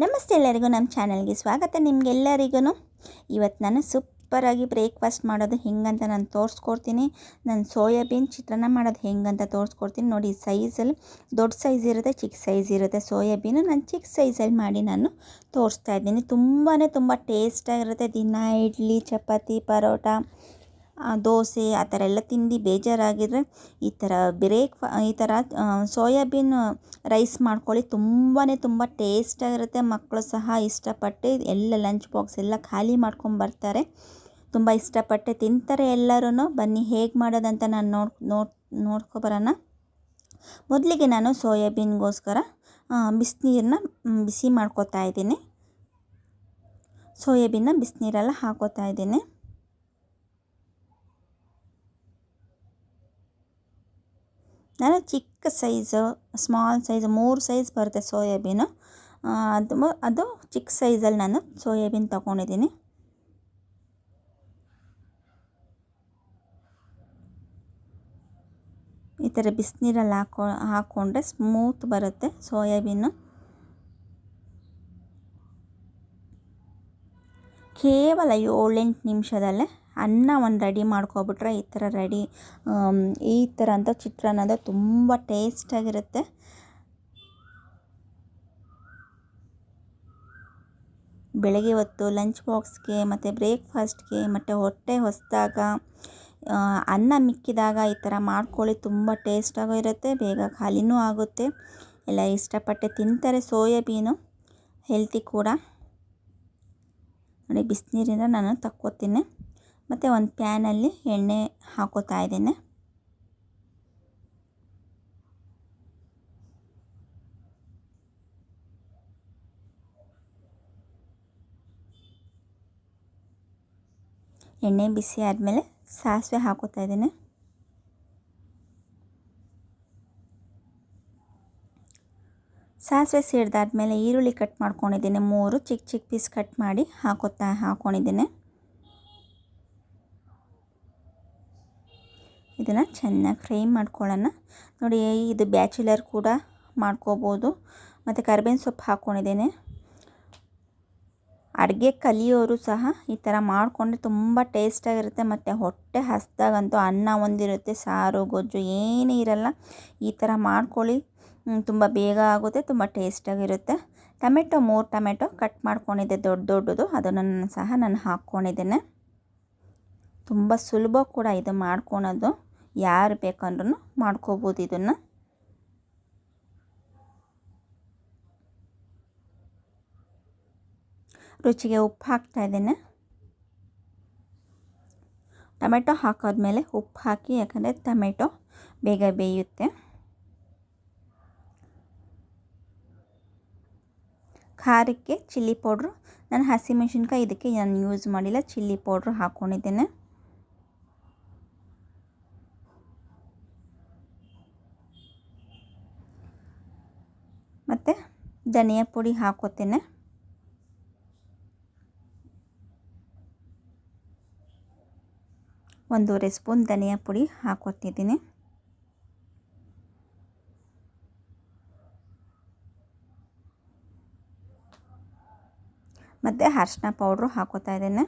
ನಮಸ್ತೆ ಎಲ್ಲರಿಗೂ ನಮ್ಮ ಚಾನಲ್ಗೆ ಸ್ವಾಗತ. ನಿಮಗೆಲ್ಲರಿಗೂ ಇವತ್ತು ನಾನು ಸೂಪರಾಗಿ ಬ್ರೇಕ್ಫಾಸ್ಟ್ ಮಾಡೋದು ಹೆಂಗಂತ ನಾನು ತೋರಿಸ್ಕೊಡ್ತೀನಿ. ನಾನು ಸೋಯಾಬೀನ್ ಚಿತ್ರಾನ್ನ ಮಾಡೋದು ಹೆಂಗಂತ ತೋರಿಸ್ಕೊಡ್ತೀನಿ. ನೋಡಿ, ಸೈಜಲ್ಲಿ ದೊಡ್ಡ ಸೈಜ್ ಇರುತ್ತೆ, ಚಿಕ್ಕ ಸೈಜ್ ಇರುತ್ತೆ. ಸೋಯಾಬೀನು ನಾನು ಚಿಕ್ಕ ಸೈಜಲ್ಲಿ ಮಾಡಿ ನಾನು ತೋರಿಸ್ತಾ ಇದ್ದೀನಿ. ತುಂಬ ಟೇಸ್ಟಾಗಿರುತ್ತೆ. ದಿನ ಇಡ್ಲಿ, ಚಪಾತಿ, ಪರೋಟ, ದೋಸೆ ಆ ಥರ ಎಲ್ಲ ತಿಂದು ಬೇಜಾರಾಗಿದ್ದರೆ ಈ ಥರ ಸೋಯಾಬೀನ್ ರೈಸ್ ಮಾಡ್ಕೊಳ್ಳಿ. ತುಂಬ ಟೇಸ್ಟಾಗಿರುತ್ತೆ. ಮಕ್ಕಳು ಸಹ ಇಷ್ಟಪಟ್ಟು ಎಲ್ಲ ಲಂಚ್ ಬಾಕ್ಸ್ ಎಲ್ಲ ಖಾಲಿ ಮಾಡ್ಕೊಂಬರ್ತಾರೆ. ತುಂಬ ಇಷ್ಟಪಟ್ಟು ತಿಂತಾರೆ ಎಲ್ಲರೂ. ಬನ್ನಿ ಹೇಗೆ ಮಾಡೋದಂತ ನಾನು ನೋಡ್ಕೊಬರೋಣ. ಮೊದಲಿಗೆ ನಾನು ಸೋಯಾಬೀನ್ಗೋಸ್ಕರ ಬಿಸಿನೀರನ್ನ ಬಿಸಿ ಮಾಡ್ಕೋತಾ ಇದ್ದೀನಿ. ಸೋಯಾಬೀನ್ನ ಬಿಸಿನೀರೆಲ್ಲ ಹಾಕೋತಾ ಇದ್ದೀನಿ. ನಾನು ಚಿಕ್ಕ ಸೈಜು, ಸ್ಮಾಲ್ ಸೈಜ್, 3 ಸೈಜ್ ಬರುತ್ತೆ ಸೋಯಾಬೀನು. ಅದು ಚಿಕ್ಕ ಸೈಜಲ್ಲಿ ನಾನು ಸೋಯಾಬೀನ್ ತೊಗೊಂಡಿದ್ದೀನಿ. ಈ ಥರ ಬಿಸಿನೀರಲ್ಲಿ ಹಾಕ್ಕೊಂಡ್ರೆ ಸ್ಮೂತ್ ಬರುತ್ತೆ ಸೋಯಾಬೀನು. ಕೇವಲ 7-8 ನಿಮಿಷದಲ್ಲೇ ಅನ್ನ ರೆಡಿ ಮಾಡ್ಕೊಬಿಟ್ರೆ ಈ ಥರ ಅಂತ ಚಿತ್ರಾನ್ನ ತುಂಬ ಟೇಸ್ಟಾಗಿರುತ್ತೆ. ಬೆಳಗ್ಗೆ ಹೊತ್ತು ಲಂಚ್ ಬಾಕ್ಸ್ಗೆ ಮತ್ತು ಬ್ರೇಕ್ಫಾಸ್ಟ್ಗೆ ಮತ್ತು ಹೊಟ್ಟೆ ಹೊಸ್ದಾಗ ಅನ್ನ ಮಿಕ್ಕಿದಾಗ ಈ ಥರ ಮಾಡ್ಕೊಳ್ಳಿ. ತುಂಬ ಟೇಸ್ಟಾಗೂ ಇರುತ್ತೆ, ಬೇಗ ಖಾಲಿನೂ ಆಗುತ್ತೆ. ಎಲ್ಲ ಇಷ್ಟಪಟ್ಟು ತಿಂತಾರೆ. ಸೋಯಾಬೀನು ಹೆಲ್ತಿ ಕೂಡ. ನೋಡಿ, ಬಿಸಿನೀರಿಂದ ನಾನು ತಕ್ಕೋತೀನಿ. ಮತ್ತು ಒಂದು ಪ್ಯಾನಲ್ಲಿ ಎಣ್ಣೆ ಹಾಕೋತಾ ಇದ್ದೀನಿ. ಎಣ್ಣೆ ಬಿಸಿ ಆದಮೇಲೆ ಸಾಸಿವೆ ಹಾಕೋತಾ ಇದ್ದೀನಿ. ಸಾಸಿವೆ ಸಿಡ್ದಾದ್ಮೇಲೆ ಈರುಳ್ಳಿ ಕಟ್ ಮಾಡ್ಕೊಂಡಿದ್ದೀನಿ. 3 ಚಿಕ್ಕ ಪೀಸ್ ಕಟ್ ಮಾಡಿ ಹಾಕ್ಕೊಂಡಿದ್ದೀನಿ. ಇದನ್ನು ಚೆನ್ನಾಗಿ ಫ್ರೈ ಮಾಡ್ಕೊಳ್ಳೋಣ. ನೋಡಿ, ಇದು ಬ್ಯಾಚುಲರ್ ಕೂಡ ಮಾಡ್ಕೋಬೋದು. ಮತ್ತು ಕರಿಬೇವಿನ ಸೊಪ್ಪು ಹಾಕ್ಕೊಂಡಿದ್ದೀನಿ. ಅಡುಗೆ ಕಲಿಯೋರು ಸಹ ಈ ಥರ ಮಾಡಿಕೊಂಡ್ರೆ ತುಂಬ ಟೇಸ್ಟಾಗಿರುತ್ತೆ. ಮತ್ತು ಹೊಟ್ಟೆ ಹಸ್ದಾಗಂತೂ ಅನ್ನ ಒಂದಿರುತ್ತೆ, ಸಾರು ಗೊಜ್ಜು ಏನೂ ಇರಲ್ಲ. ಈ ಥರ ಮಾಡ್ಕೊಳ್ಳಿ, ತುಂಬ ಬೇಗ ಆಗುತ್ತೆ, ತುಂಬ ಟೇಸ್ಟಾಗಿರುತ್ತೆ. 3 ಟೊಮೆಟೊ ಕಟ್ ಮಾಡ್ಕೊಂಡಿದ್ದೆ ದೊಡ್ಡದು, ಅದನ್ನು ಸಹ ನಾನು ಹಾಕ್ಕೊಂಡಿದ್ದೇನೆ. ತುಂಬ ಸುಲಭ ಕೂಡ ಇದು ಮಾಡ್ಕೊಳೋದು. ಯಾರು ಬೇಕಂದ್ರೂ ಮಾಡ್ಕೋಬೋದು ಇದನ್ನು. ರುಚಿಗೆ ಉಪ್ಪು ಹಾಕ್ತಾ ಇದ್ದೇನೆ. ಟೊಮೆಟೊ ಹಾಕೋದ್ಮೇಲೆ ಉಪ್ಪು ಹಾಕಿ, ಯಾಕಂದರೆ ಟೊಮೆಟೊ ಬೇಗ ಬೇಯುತ್ತೆ. ಖಾರಕ್ಕೆ ಚಿಲ್ಲಿ ಪೌಡ್ರು, ನಾನು ಹಸಿಮೆಣಸಿನ್ಕಾಯಿ ಇದಕ್ಕೆ ನಾನು ಯೂಸ್ ಮಾಡಿಲ್ಲ, ಚಿಲ್ಲಿ ಪೌಡ್ರು ಹಾಕ್ಕೊಂಡಿದ್ದೇನೆ. ಮತ್ತು ಧನಿಯಾ ಪುಡಿ ಹಾಕೋತೇನೆ. ಒಂದೂವರೆ ಸ್ಪೂನ್ ಧನಿಯಾ ಪುಡಿ ಹಾಕೋತಿದ್ದೀನಿ. ಮತ್ತು ಅರಿಶಿನ ಪೌಡ್ರು ಹಾಕೋತಾ ಇದ್ದೇನೆ.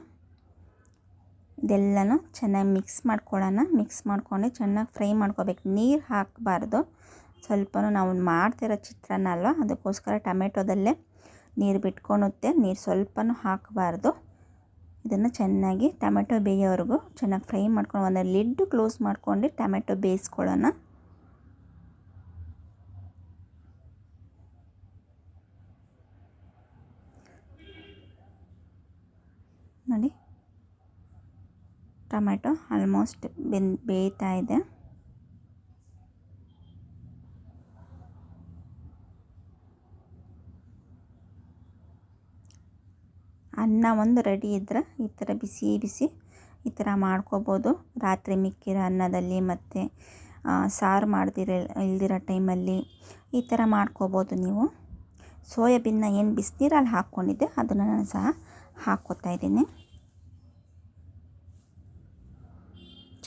ಇದೆಲ್ಲನೂ ಚೆನ್ನಾಗಿ ಮಿಕ್ಸ್ ಮಾಡ್ಕೊಳ್ಳೋಣ. ಮಿಕ್ಸ್ ಮಾಡ್ಕೊಂಡು ಚೆನ್ನಾಗಿ ಫ್ರೈ ಮಾಡ್ಕೋಬೇಕು. ನೀರು ಹಾಕಬಾರ್ದು. ಸ್ವಲ್ಪನೂ ನಾವು ಮಾಡ್ತಿರೋ ಚಿತ್ರಾನ್ನ ಅಲ್ವಾ, ಅದಕ್ಕೋಸ್ಕರ ಟೊಮೆಟೊದಲ್ಲೇ ನೀರು ಬಿಟ್ಕೊಳುತ್ತೆ. ನೀರು ಸ್ವಲ್ಪನೂ ಹಾಕಬಾರ್ದು. ಇದನ್ನು ಚೆನ್ನಾಗಿ ಟೊಮೆಟೊ ಬೇಯೋವರೆಗೂ ಚೆನ್ನಾಗಿ ಫ್ರೈ ಮಾಡ್ಕೊಂಡು ಒಂದು ಲಿಡ್ ಕ್ಲೋಸ್ ಮಾಡ್ಕೊಂಡು ಟೊಮೆಟೊ ಬೇಯಿಸ್ಕೊಳ್ಳೋಣ. ನೋಡಿ, ಟೊಮೆಟೊ ಆಲ್ಮೋಸ್ಟ್ ಬೇಯ್ತಾ ಇದೆ. ಅನ್ನ ಒಂದು ರೆಡಿ ಇದ್ದರೆ ಈ ಥರ ಬಿಸಿ ಈ ಥರ ಮಾಡ್ಕೋಬೋದು. ರಾತ್ರಿ ಮಿಕ್ಕಿರೋ ಅನ್ನದಲ್ಲಿ ಮತ್ತು ಸಾರು ಇಲ್ದಿರೋ ಟೈಮಲ್ಲಿ ಈ ಥರ ಮಾಡ್ಕೋಬೋದು ನೀವು. ಸೋಯಾಬೀನ್ನ ಏನು ಬಿಸಿನೀರಲ್ಲಿ ಹಾಕ್ಕೊಂಡಿದ್ದೆ ಅದನ್ನು ನಾನು ಸಹ ಹಾಕ್ಕೋತಾ ಇದ್ದೀನಿ.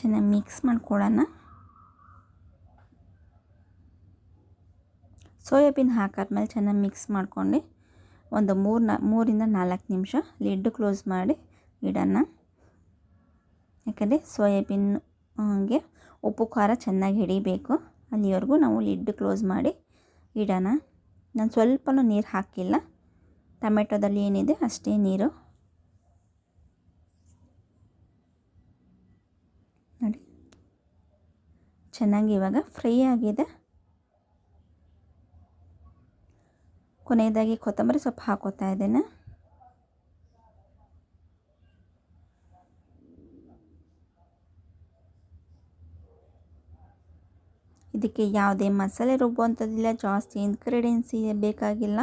ಚೆನ್ನಾಗಿ ಮಿಕ್ಸ್ ಮಾಡ್ಕೊಳ್ಳೋಣ. ಸೋಯಾಬೀನ್ ಹಾಕಾದ್ಮೇಲೆ ಚೆನ್ನಾಗಿ ಮಿಕ್ಸ್ ಮಾಡ್ಕೊಂಡು ಒಂದು 3ರಿಂದ 4 ನಿಮಿಷ ಲಿಡ್ ಕ್ಲೋಸ್ ಮಾಡಿ ಇಡೋಣ. ಯಾಕಂದರೆ ಸೋಯಾಬೀನ್ಗೆ ಉಪ್ಪು ಖಾರ ಚೆನ್ನಾಗಿ ಹಿಡಿಬೇಕು. ಅಲ್ಲಿವರೆಗೂ ನಾವು ಲಿಡ್ ಕ್ಲೋಸ್ ಮಾಡಿ ಇಡೋಣ. ನಾನು ಸ್ವಲ್ಪನೂ ನೀರು ಹಾಕಿಲ್ಲ, ಟೊಮೆಟೊದಲ್ಲಿ ಏನಿದೆ ಅಷ್ಟೇ ನೀರು. ನೋಡಿ ಚೆನ್ನಾಗಿ ಇವಾಗ ಫ್ರೈ ಆಗಿದೆ. ಕೊನೆಯದಾಗಿ ಕೊತ್ತಂಬರಿ ಸೊಪ್ಪು ಹಾಕೋತಾ ಇದ್ದೇನೆ. ಇದಕ್ಕೆ ಯಾವುದೇ ಮಸಾಲೆ ರುಬ್ಬುವಂಥದ್ದಿಲ್ಲ, ಜಾಸ್ತಿ ಇಂಗ್ರೀಡಿಯೆಂಟ್ಸ್ ಬೇಕಾಗಿಲ್ಲ.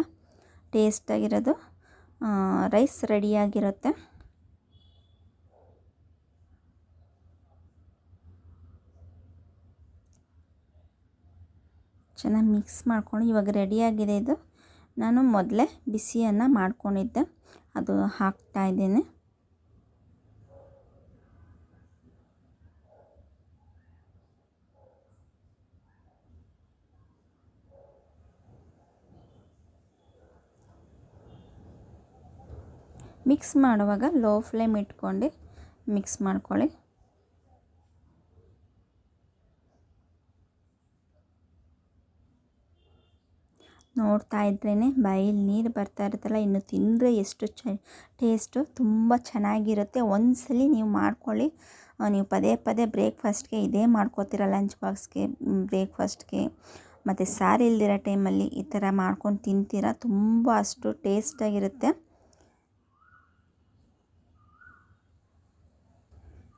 ಟೇಸ್ಟಾಗಿರೋದು ರೈಸ್ ರೆಡಿಯಾಗಿರುತ್ತೆ. ಚೆನ್ನಾಗಿ ಮಿಕ್ಸ್ ಮಾಡ್ಕೊಂಡು ಇವಾಗ ರೆಡಿಯಾಗಿದೆ ಇದು. ನಾನು ಮೊದಲೇ ಬಿಸಿಯನ್ನು ಮಾಡ್ಕೊಂಡಿದ್ದೆ, ಅದು ಹಾಕ್ತಾಯಿದ್ದೇನೆ. ಮಿಕ್ಸ್ ಮಾಡುವಾಗ ಲೋ ಫ್ಲೇಮ್ ಇಟ್ಕೊಂಡು ಮಿಕ್ಸ್ ಮಾಡ್ಕೊಳ್ಳಿ. ನೋಡ್ತಾ ಇದ್ರೇ ಬಾಯಲ್ಲಿ ನೀರು ಬರ್ತಾ ಇರುತ್ತಲ್ಲ, ಇನ್ನು ತಿಂದರೆ ಎಷ್ಟು ಟೇಸ್ಟು ತುಂಬ ಚೆನ್ನಾಗಿರುತ್ತೆ. ಒಂದ್ಸಲಿ ನೀವು ಮಾಡ್ಕೊಳ್ಳಿ. ನೀವು ಪದೇ ಪದೇ ಬ್ರೇಕ್ಫಾಸ್ಟ್ಗೆ ಇದೇ ಮಾಡ್ಕೋತೀರ, ಲಂಚ್ ಬಾಕ್ಸ್ಗೆ, ಬ್ರೇಕ್ಫಾಸ್ಟ್ಗೆ ಮತ್ತು ಸಾರು ಇಲ್ದಿರೋ ಟೈಮಲ್ಲಿ ಈ ಥರ ಮಾಡ್ಕೊಂಡು ತಿಂತೀರ. ತುಂಬ ಅಷ್ಟು ಟೇಸ್ಟಾಗಿರುತ್ತೆ.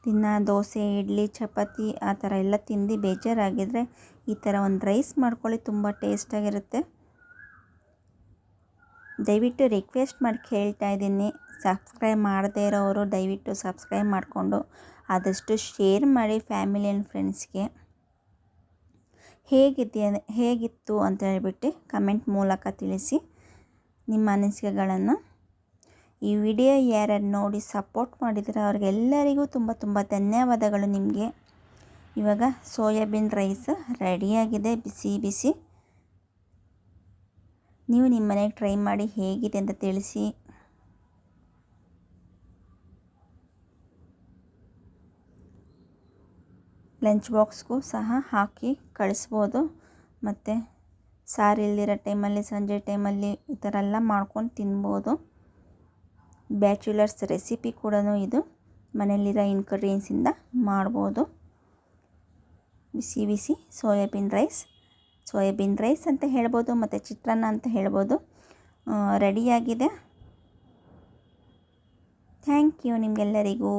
ದಿನ ದೋಸೆ, ಇಡ್ಲಿ, ಚಪಾತಿ ಆ ಥರ ಎಲ್ಲ ತಿಂದು ಬೇಜಾರಾಗಿದ್ದರೆ ಈ ಥರ ಒಂದು ರೈಸ್ ಮಾಡ್ಕೊಳ್ಳಿ, ತುಂಬ ಟೇಸ್ಟಾಗಿರುತ್ತೆ. ದಯವಿಟ್ಟು ರಿಕ್ವೆಸ್ಟ್ ಮಾಡಿ ಕೇಳ್ತಾ ಇದ್ದೀನಿ, ಸಬ್ಸ್ಕ್ರೈಬ್ ಮಾಡದೇ ಇರೋರು ದಯವಿಟ್ಟು ಸಬ್ಸ್ಕ್ರೈಬ್ ಮಾಡಿಕೊಂಡು ಆದಷ್ಟು ಶೇರ್ ಮಾಡಿ ಫ್ಯಾಮಿಲಿ ಆ್ಯಂಡ್ ಫ್ರೆಂಡ್ಸ್ಗೆ. ಹೇಗಿತ್ತು ಅಂತ ಹೇಳ್ಬಿಟ್ಟು ಕಮೆಂಟ್ ಮೂಲಕ ತಿಳಿಸಿ ನಿಮ್ಮ ಅನಿಸಿಕೆಗಳನ್ನು. ಈ ವಿಡಿಯೋ ಯಾರ್ಯಾರು ನೋಡಿ ಸಪೋರ್ಟ್ ಮಾಡಿದರೆ ಅವ್ರಿಗೆಲ್ಲರಿಗೂ ತುಂಬ ತುಂಬ ಧನ್ಯವಾದಗಳು ನಿಮಗೆ. ಇವಾಗ ಸೋಯಾಬೀನ್ ರೈಸ್ ರೆಡಿಯಾಗಿದೆ, ಬಿಸಿ ಬಿಸಿ. ನೀವು ನಿಮ್ಮ ಮನೆಗೆ ಟ್ರೈ ಮಾಡಿ ಹೇಗಿದೆ ಅಂತ ತಿಳಿಸಿ. ಲಂಚ್ ಬಾಕ್ಸ್ಗೂ ಸಹ ಹಾಕಿ ಕಳಿಸ್ಬೋದು. ಮತ್ತು ಸಾರು ಇಲ್ದಿರೋ ಟೈಮಲ್ಲಿ, ಸಂಜೆ ಟೈಮಲ್ಲಿ ಈ ಥರ ಎಲ್ಲ ಮಾಡ್ಕೊಂಡು ತಿನ್ಬೋದು. ಬ್ಯಾಚುಲರ್ಸ್ ರೆಸಿಪಿ ಕೂಡ ಇದು, ಮನೆಯಲ್ಲಿರೋ ಇಂಗ್ರೀಡಿಯೆಂಟ್ಸಿಂದ ಮಾಡ್ಬೋದು. ಬಿಸಿ ಬಿಸಿ ಸೋಯಾಬೀನ್ ರೈಸ್ ಅಂತ ಹೇಳ್ಬೋದು, ಮತ್ತು ಚಿತ್ರಾನ್ನ ಅಂತ ಹೇಳ್ಬೋದು, ರೆಡಿಯಾಗಿದೆ. ಥ್ಯಾಂಕ್ ಯು ನಿಮಗೆಲ್ಲರಿಗೂ.